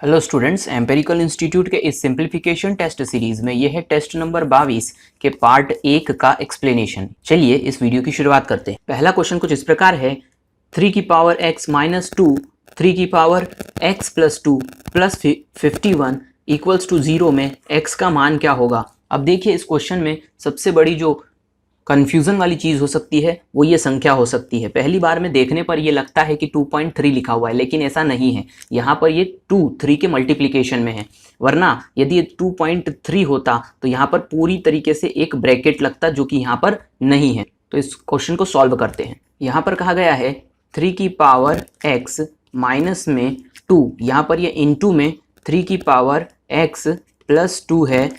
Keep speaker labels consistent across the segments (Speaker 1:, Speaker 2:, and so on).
Speaker 1: Hello students, empirical institute के इस simplification test series में ये है टेस्ट नंबर 22 के पार्ट 1 का एक्सप्लेनेशन। चलिए इस वीडियो की शुरुआत करते हैं। पहला क्वेश्चन कुछ इस प्रकार है, 3 की पावर x माइनस 2 3 की power x plus 2 plus 51 equals to 0 में x का मान क्या होगा। अब देखिए इस क्वेश्चन में सबसे बड़ी जो कन्फ्यूज़न वाली चीज़ हो सकती है वो ये संख्या हो सकती है। पहली बार में देखने पर ये लगता है कि 2.3 लिखा हुआ है, लेकिन ऐसा नहीं है। यहाँ पर ये 3 के मल्टीप्लिकेशन में है, वरना यदि ये 2.3 होता तो यहाँ पर पूरी तरीके से एक ब्रैकेट लगता, जो कि यहाँ पर नहीं है। तो इस क्वेश्चन को सॉल्व करते हैं। यहाँ पर कहा गया है 3 की पावर x माइनस में 2, यहाँ पर ये इंटू में 3 की पावर x प्लस 2 है,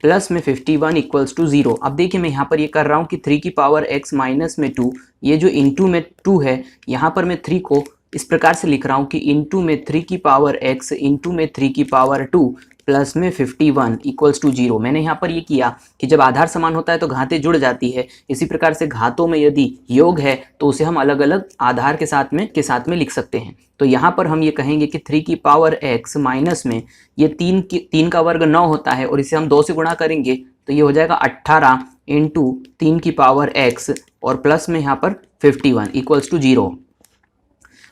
Speaker 1: प्लस में 51 इक्वल्स टू 0। अब देखिए मैं यहाँ पर ये कर रहा हूँ कि 3 की पावर x माइनस में 2, ये जो इंटू में 2 है, यहाँ पर मैं 3 को इस प्रकार से लिख रहा हूँ कि इंटू में 3 की पावर x इंटू में 3 की पावर 2 प्लस में 51 इक्वल्स टू 0। मैंने यहाँ पर ये किया कि जब आधार समान होता है तो घातें जुड़ जाती है। इसी प्रकार से घातों में यदि योग है तो उसे हम अलग अलग आधार के साथ में लिख सकते हैं। तो यहाँ पर हम ये कहेंगे कि 3 की पावर x माइनस में ये 3 का वर्ग 9 होता है, और इसे हम 2 से गुणा करेंगे तो ये हो जाएगा 18 इंटू 3 की पावर x और प्लस में यहाँ पर 51 इक्वल्स टू 0।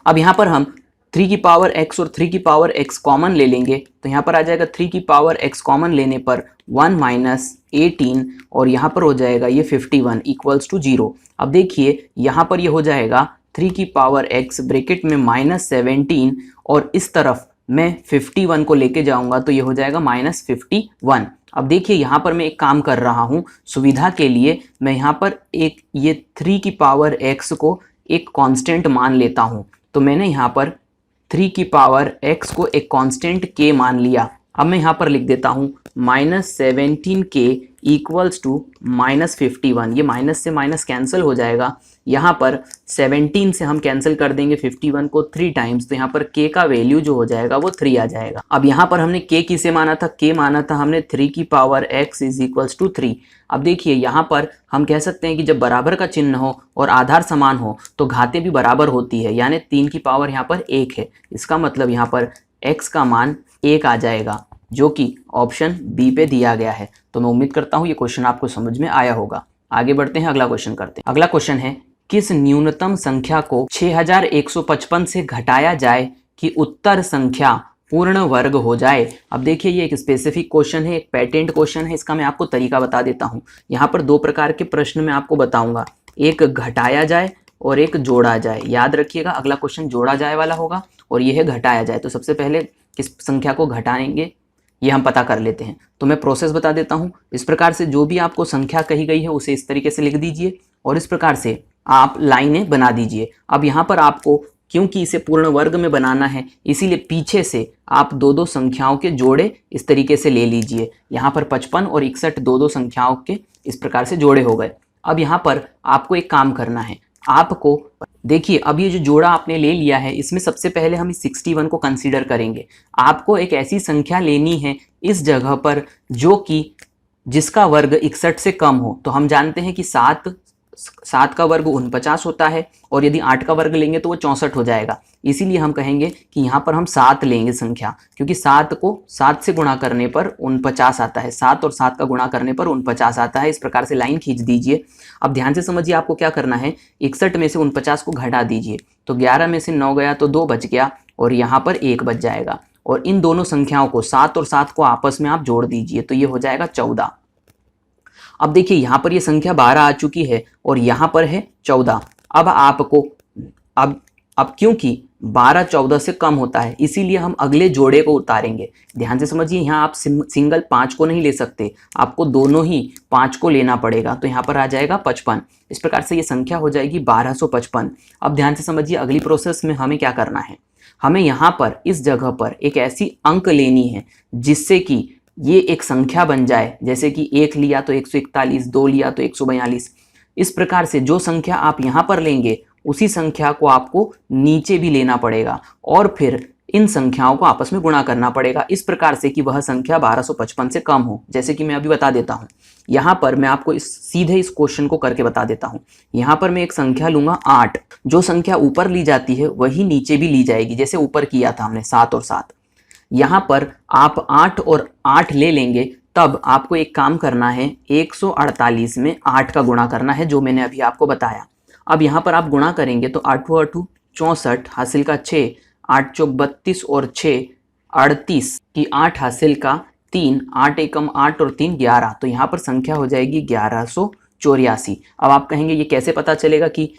Speaker 1: अब यहाँ पर हम 3 की पावर x और 3 की पावर x कॉमन ले लेंगे तो यहाँ पर आ जाएगा 3 की पावर x कॉमन लेने पर 1 माइनस 18 और यहाँ पर हो जाएगा ये 51 इक्वल्स टू 0। अब देखिए यहाँ पर ये हो जाएगा 3 की पावर x ब्रैकेट में माइनस 17 और इस तरफ मैं 51 को लेके जाऊंगा तो ये हो जाएगा माइनस 51। अब देखिए यहाँ पर मैं एक काम कर रहा हूँ, सुविधा के लिए मैं यहाँ पर एक ये 3 की पावर x को एक कांस्टेंट मान लेता हूँ। तो मैंने यहाँ पर 3 की पावर x को एक कांस्टेंट k मान लिया। अब मैं यहाँ पर लिख देता हूँ minus 17k equals to minus 51। ये माइनस से माइनस कैंसिल हो जाएगा। यहाँ पर 17 से हम कैंसिल कर देंगे 51 को 3 टाइम्स, तो यहाँ पर k का वैल्यू जो हो जाएगा वो 3 आ जाएगा। अब यहाँ पर हमने k किसे माना था, k माना था हमने 3 की power x is equals to 3। अब देखिए यहाँ पर हम कह सकते हैं कि जब बराबर का चिन्ह हो और आधार समान हो तो घातें भी बराबर होती है, यानी 3 की पावर यहाँ पर 1 है। इसका मतलब यहाँ पर x का मान 1 आ जाएगा, जो कि ऑप्शन बी पे दिया गया है। तो मैं उम्मीद करता हूँ ये क्वेश्चन आपको समझ में आया होगा। आगे बढ़ते हैं, अगला क्वेश्चन करते हैं। अगला क्वेश्चन है, किस न्यूनतम संख्या को 6155 से घटाया जाए कि उत्तर संख्या पूर्ण वर्ग हो जाए। अब देखिए ये एक स्पेसिफिक क्वेश्चन है, एक पैटेंट क्वेश्चन है। इसका मैं आपको तरीका बता देता हूँ। यहाँ पर 2 प्रकार के प्रश्न मैं आपको बताऊंगा, एक घटाया जाए और एक जोड़ा जाए। याद रखिएगा, अगला क्वेश्चन जोड़ा जाए वाला होगा और यह है घटाया जाए। तो सबसे पहले किस संख्या को घटाएंगे ये हम पता कर लेते हैं। तो मैं प्रोसेस बता देता हूँ। इस प्रकार से जो भी आपको संख्या कही गई है उसे इस तरीके से लिख दीजिए और इस प्रकार से आप लाइनें बना दीजिए। अब यहाँ पर आपको, क्योंकि इसे पूर्ण वर्ग में बनाना है, इसीलिए पीछे से आप 2-2 संख्याओं के जोड़े इस तरीके से ले लीजिए। यहाँ पर 55 और 61 2-2 संख्याओं के इस प्रकार से जोड़े हो गए। अब यहाँ पर आपको एक काम करना है। आपको देखिए, अब ये जो जोड़ा आपने ले लिया है इसमें सबसे पहले हम इस 61 को कंसीडर करेंगे। आपको एक ऐसी संख्या लेनी है इस जगह पर जो कि जिसका वर्ग 61 से कम हो। तो हम जानते हैं कि 7 का वर्ग 49 होता है, और यदि 8 का वर्ग लेंगे तो वो 64 हो जाएगा। इसीलिए हम कहेंगे कि यहाँ पर हम 7 लेंगे संख्या, क्योंकि 7 को 7 से गुणा करने पर 49 आता है। 7 और 7 का गुणा करने पर 49 आता है। इस प्रकार से लाइन खींच दीजिए। अब ध्यान से समझिए आपको क्या करना है। 61 में से 49 को घटा दीजिए, तो 11 में से 9 गया तो 2 बच गया और यहाँ पर 1 बच जाएगा। और इन दोनों संख्याओं को 7 और 7 को आपस में आप जोड़ दीजिए, तो ये हो जाएगा 14। अब देखिए यहाँ पर ये संख्या 12 आ चुकी है और यहाँ पर है 14। अब आपको अब क्योंकि 12 14 से कम होता है, इसीलिए हम अगले जोड़े को उतारेंगे। ध्यान से समझिए, यहाँ आप सिंगल 5 को नहीं ले सकते, आपको दोनों ही 5 को लेना पड़ेगा। तो यहाँ पर आ जाएगा 55। इस प्रकार से ये संख्या हो जाएगी 1255। अब ध्यान से समझिए, अगली प्रोसेस में हमें क्या करना है। हमें यहाँ पर इस जगह पर एक ऐसी अंक लेनी है जिससे कि ये एक संख्या बन जाए। जैसे कि 1 लिया तो 141, 2 लिया तो 142। इस प्रकार से जो संख्या आप यहाँ पर लेंगे उसी संख्या को आपको नीचे भी लेना पड़ेगा और फिर इन संख्याओं को आपस में गुणा करना पड़ेगा, इस प्रकार से कि वह संख्या 1255 से कम हो। जैसे कि मैं अभी बता देता हूँ। यहाँ पर मैं आपको सीधे इस क्वेश्चन को करके बता देता हूँ। यहाँ पर मैं एक संख्या लूंगा 8। जो संख्या ऊपर ली जाती है वही नीचे भी ली जाएगी, जैसे ऊपर किया था हमने 7 और 7। यहाँ पर आप 8 और 8 ले लेंगे, तब आपको एक काम करना है, 148 में 8 का गुणा करना है, जो मैंने अभी आपको बताया। अब यहाँ पर आप गुणा करेंगे तो 8 8 64 हासिल का 6, 8 चौक 32 और 6 38 की 8 हासिल का 3, 8 एकम 8 और 3 11। तो यहाँ पर संख्या हो जाएगी 1184। अब आप कहेंगे ये कैसे पता चलेगा कि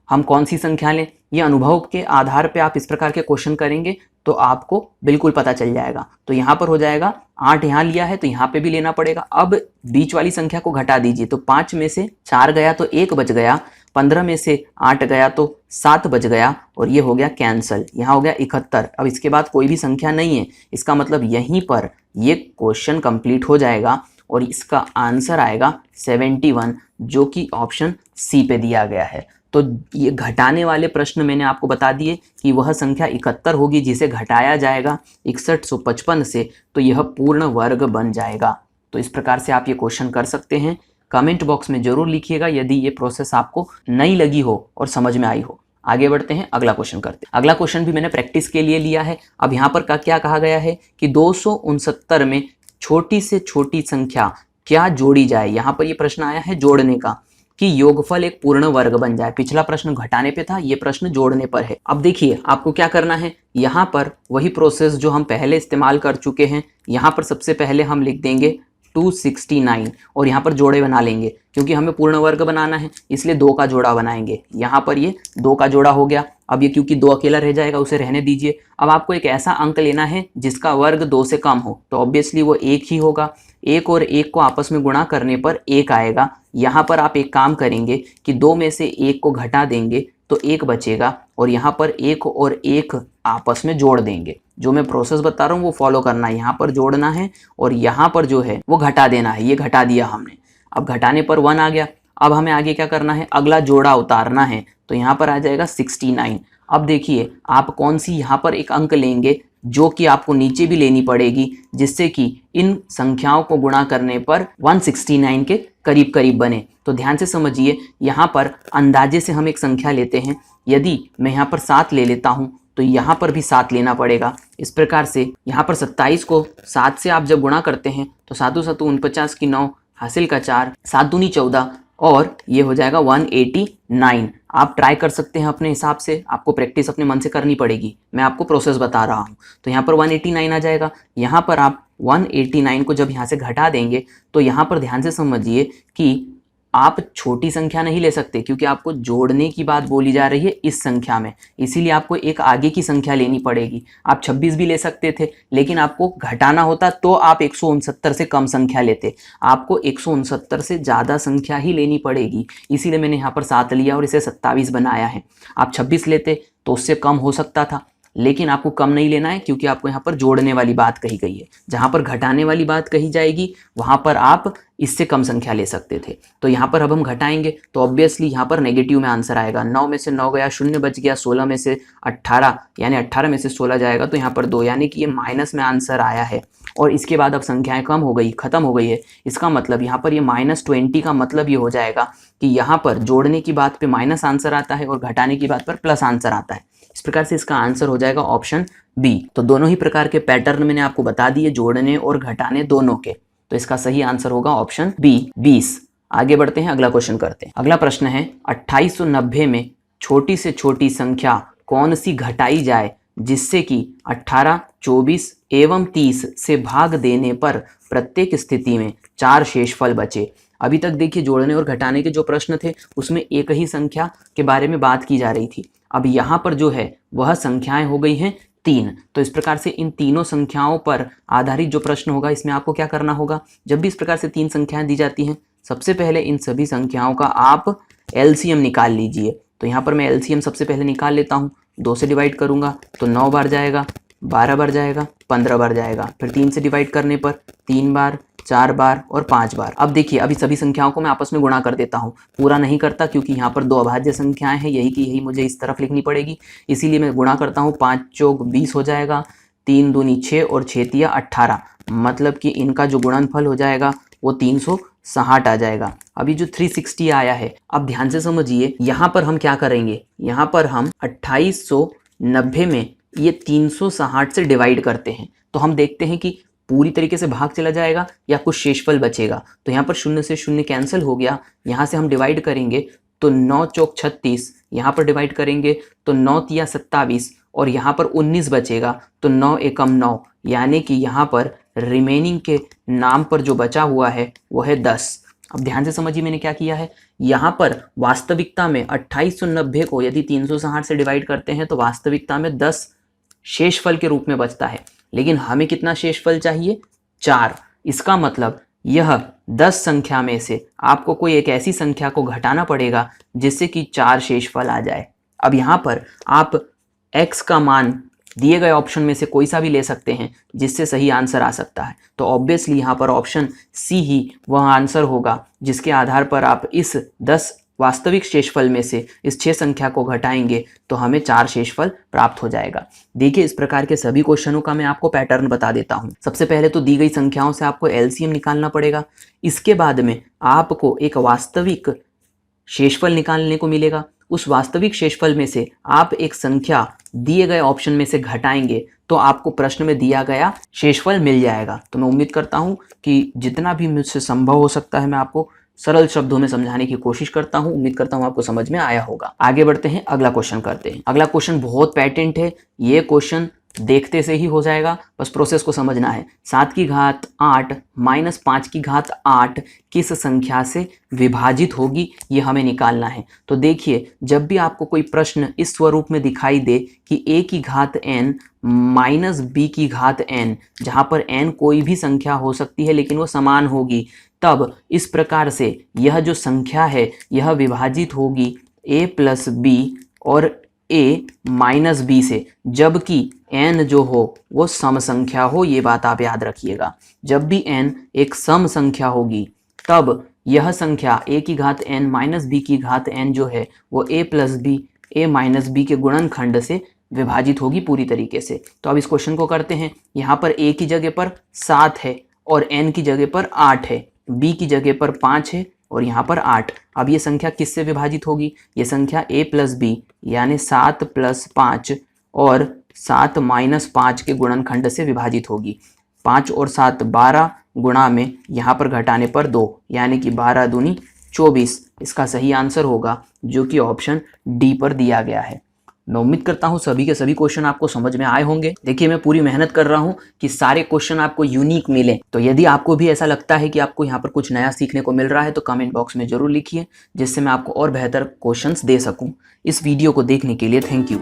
Speaker 1: हम कौन सी संख्या लें? ये अनुभव के आधार पे आप इस प्रकार के क्वेश्चन करेंगे तो आपको बिल्कुल पता चल जाएगा। तो यहाँ पर हो जाएगा 8 यहाँ लिया है तो यहाँ पे भी लेना पड़ेगा। अब बीच वाली संख्या को घटा दीजिए, तो 5 में से 4 गया तो 1 बच गया, 15 में से 8 गया तो 7 बच गया और ये हो गया कैंसल। यहाँ हो गया 71। अब इसके बाद कोई भी संख्या नहीं है, इसका मतलब यहीं पर ये क्वेश्चन कंप्लीट हो जाएगा और इसका आंसर आएगा 71, जो कि ऑप्शन सी पे दिया गया है। तो ये घटाने वाले प्रश्न मैंने आपको बता दिए कि वह संख्या 71 होगी जिसे घटाया जाएगा 6155 से, तो यह पूर्ण वर्ग बन जाएगा। तो इस प्रकार से आप ये क्वेश्चन कर सकते हैं। कमेंट बॉक्स में जरूर लिखिएगा यदि ये प्रोसेस आपको नई लगी हो और समझ में आई हो। आगे बढ़ते हैं, अगला क्वेश्चन करते हैं। अगला क्वेश्चन भी मैंने प्रैक्टिस के लिए लिया है। अब यहाँ पर क्या कहा गया है कि 269 में छोटी से छोटी संख्या क्या जोड़ी जाए। यहाँ पर ये प्रश्न आया है जोड़ने का, कि योगफल एक पूर्ण वर्ग बन जाए। पिछला प्रश्न घटाने पे था, ये प्रश्न जोड़ने पर है। अब देखिए आपको क्या करना है, यहाँ पर वही प्रोसेस जो हम पहले इस्तेमाल कर चुके हैं। यहाँ पर सबसे पहले हम लिख देंगे 269 और यहाँ पर जोड़े बना लेंगे, क्योंकि हमें पूर्ण वर्ग बनाना है इसलिए 2 का जोड़ा बनाएंगे। यहाँ पर ये 2 का जोड़ा हो गया। अब ये क्योंकि 2 अकेला रह जाएगा उसे रहने दीजिए। अब आपको एक ऐसा अंक लेना है जिसका वर्ग 2 से कम हो, तो ऑब्वियसली वो 1 ही होगा। 1 और 1 को आपस में गुणा करने पर 1 आएगा। यहाँ पर आप एक काम करेंगे कि 2 में से 1 को घटा देंगे तो 1 बचेगा और यहाँ पर 1 और 1 आपस में जोड़ देंगे। जो मैं प्रोसेस बता रहा हूँ वो फॉलो करना है। यहाँ पर जोड़ना है और यहाँ पर जो है वो घटा देना है। ये घटा दिया हमने, अब घटाने पर 1 आ गया। अब हमें आगे क्या करना है, अगला जोड़ा उतारना है, तो यहाँ पर आ जाएगा 69। अब देखिए आप कौन सी यहाँ पर एक अंक लेंगे जो कि आपको नीचे भी लेनी पड़ेगी, जिससे कि इन संख्याओं को गुणा करने पर 169 के करीब करीब बने। तो ध्यान से समझिए, यहाँ पर अंदाजे से हम एक संख्या लेते हैं। यदि मैं यहाँ पर 7 ले लेता हूँ तो यहाँ पर भी 7 लेना पड़ेगा। इस प्रकार से यहाँ पर 27 को 7 से आप जब गुणा करते हैं तो 7 7 49 की 9 हासिल का 4, 7 दूनी 14 और ये हो जाएगा 189। आप ट्राई कर सकते हैं अपने हिसाब से, आपको प्रैक्टिस अपने मन से करनी पड़ेगी। मैं आपको प्रोसेस बता रहा हूँ। तो यहाँ पर 189 आ जाएगा। यहाँ पर आप 189 को जब यहाँ से घटा देंगे तो यहाँ पर ध्यान से समझिए कि आप छोटी संख्या नहीं ले सकते, क्योंकि आपको जोड़ने की बात बोली जा रही है इस संख्या में, इसीलिए आपको एक आगे की संख्या लेनी पड़ेगी। आप 26 भी ले सकते थे, लेकिन आपको घटाना होता तो आप 169 से कम संख्या लेते। आपको 169 से ज़्यादा संख्या ही लेनी पड़ेगी, इसीलिए मैंने यहाँ पर 7 लिया और इसे 27 बनाया है। आप 26 लेते तो उससे कम हो सकता था, लेकिन आपको कम नहीं लेना है, क्योंकि आपको यहाँ पर जोड़ने वाली बात कही गई है। जहाँ पर घटाने वाली बात कही जाएगी वहाँ पर आप इससे कम संख्या ले सकते थे। तो यहाँ पर अब हम घटाएंगे तो ऑब्वियसली यहाँ पर नेगेटिव में आंसर आएगा। 9 में से 9 गया, 0 बच गया, 16 में से 18 यानी 18 में से 16 जाएगा तो यहाँ पर 2, यानी कि ये माइनस में आंसर आया है। और इसके बाद अब संख्याएं कम हो गई, खत्म हो गई है। इसका मतलब यहाँ पर ये -20 का मतलब ये हो जाएगा कि यहाँ पर जोड़ने की बात पे माइनस आंसर आता है और घटाने की बात पर प्लस आंसर आता है। इस प्रकार से इसका आंसर हो जाएगा ऑप्शन बी। तो दोनों ही प्रकार के पैटर्न मैंने आपको बता दिए, जोड़ने और घटाने दोनों के। तो इसका सही आंसर होगा ऑप्शन बी 20। आगे बढ़ते हैं, अगला क्वेश्चन करते हैं। अगला प्रश्न है 2890 में छोटी से छोटी संख्या कौन सी घटाई जाए जिससे कि 18, 24 एवं 30 से भाग देने पर प्रत्येक स्थिति में 4 शेषफल बचे। अभी तक देखिए जोड़ने और घटाने के जो प्रश्न थे उसमें एक ही संख्या के बारे में बात की जा रही थी। अब यहाँ पर जो है वह संख्याएं हो गई हैं 3। तो इस प्रकार से इन तीनों संख्याओं पर आधारित जो प्रश्न होगा इसमें आपको क्या करना होगा, जब भी इस प्रकार से 3 संख्याएं दी जाती हैं सबसे पहले इन सभी संख्याओं का आप एलसीएम निकाल लीजिए। तो यहाँ पर मैं एलसीएम सबसे पहले निकाल लेता हूँ। 2 से डिवाइड करूँगा तो 9 बार जाएगा, 12 बार जाएगा, 15 बार जाएगा। फिर 3 से डिवाइड करने पर 3 बार, 4 बार और 5 बार। अब देखिए अभी सभी संख्याओं को मैं आपस में गुणा कर देता हूँ। पूरा नहीं करता क्योंकि यहाँ पर 2 अभाज्य संख्याएं हैं, यही की यही मुझे इस तरफ लिखनी पड़ेगी, इसीलिए मैं गुणा करता हूँ। 5 चौक 20 हो जाएगा, 3 दूनी 6 और 6 तिया 18, मतलब कि इनका जो गुणनफल हो जाएगा वो 360 आ जाएगा। अभी जो 360 आया है, अब ध्यान से समझिए यहाँ पर हम क्या करेंगे, यहाँ पर हम 2890 में ये 360 से डिवाइड करते हैं तो हम देखते हैं कि पूरी तरीके से भाग चला जाएगा या कुछ शेषफल बचेगा। तो यहाँ पर 0 से 0 कैंसिल हो गया, यहाँ से हम डिवाइड करेंगे तो 9 चौक 36, यहाँ पर डिवाइड करेंगे तो 9 तिया 27 और यहाँ पर 19 बचेगा तो 9 एकम 9, यानी कि यहाँ पर रिमेनिंग के नाम पर जो बचा हुआ है वो है 10। अब ध्यान से समझिए मैंने क्या किया है। यहाँ पर वास्तविकता में 2890 को यदि 360 से डिवाइड करते हैं तो वास्तविकता में 10 शेषफल के रूप में बचता है, लेकिन हमें कितना शेषफल चाहिए? 4। इसका मतलब यह 10 संख्या में से आपको कोई एक ऐसी संख्या को घटाना पड़ेगा जिससे कि 4 शेषफल आ जाए। अब यहाँ पर आप x का मान दिए गए ऑप्शन में से कोई सा भी ले सकते हैं जिससे सही आंसर आ सकता है। तो ऑब्वियसली यहाँ पर ऑप्शन सी ही वह आंसर होगा जिसके आधार पर आप इस 10 वास्तविक शेषफल में से इस 6 संख्या को घटाएंगे तो हमें 4 शेषफल प्राप्त हो जाएगा। देखिए इस प्रकार के सभी क्वेश्चनों का मैं आपको पैटर्न बता देता हूँ। सबसे पहले तो दी गई संख्याओं से आपको एलसीएम निकालना पड़ेगा। इसके बाद में आपको एक वास्तविक शेषफल निकालने को मिलेगा। उस वास्तविक शेषफल में से आप एक संख्या दिए गए ऑप्शन में से घटाएंगे तो आपको प्रश्न में दिया गया शेषफल मिल जाएगा। तो मैं उम्मीद करता हूं कि जितना भी मुझसे संभव हो सकता है मैं आपको सरल शब्दों में समझाने की कोशिश करता हूं। उम्मीद करता हूं आपको समझ में आया होगा। आगे बढ़ते हैं, अगला क्वेश्चन करते हैं। अगला क्वेश्चन बहुत पैटेंट है, ये क्वेश्चन देखते से ही हो जाएगा, बस प्रोसेस को समझना है। 7 की घात 8 माइनस 5 की घात 8 किस संख्या से विभाजित होगी, ये हमें निकालना है। तो देखिए जब भी आपको कोई प्रश्न इस स्वरूप में दिखाई दे कि a की घात n माइनस b की घात n, जहाँ पर n कोई भी संख्या हो सकती है लेकिन वो समान होगी, तब इस प्रकार से यह जो संख्या है यह विभाजित होगी a प्लस बी और a माइनस बी से, जबकि n जो हो वो सम संख्या हो। ये बात आप याद रखिएगा, जब भी n एक सम संख्या होगी तब यह संख्या a की घात n माइनस बी की घात n जो है वो a plus B a minus B के गुणनखंड से विभाजित होगी पूरी तरीके से। तो अब इस क्वेश्चन को करते हैं। यहाँ पर a की जगह पर 7 है और n की जगह पर 8 है, b की जगह पर 5 है और यहाँ पर 8। अब ये संख्या किससे विभाजित होगी? ये संख्या a प्लस बी यानी 7 प्लस 5 और 7 माइनस 5 के गुणनखंड से विभाजित होगी। 5 और 7 12 गुणा में यहाँ पर घटाने पर 2 यानी कि 12 दूनी 24 इसका सही आंसर होगा, जो कि ऑप्शन डी पर दिया गया है। मैं उम्मीद करता हूँ सभी के सभी क्वेश्चन आपको समझ में आए होंगे। देखिए मैं पूरी मेहनत कर रहा हूँ कि सारे क्वेश्चन आपको यूनिक मिले। तो यदि आपको भी ऐसा लगता है कि आपको यहाँ पर कुछ नया सीखने को मिल रहा है तो कमेंट बॉक्स में जरूर लिखिए, जिससे मैं आपको और बेहतर क्वेश्चंस दे सकूँ। इस वीडियो को देखने के लिए थैंक यू।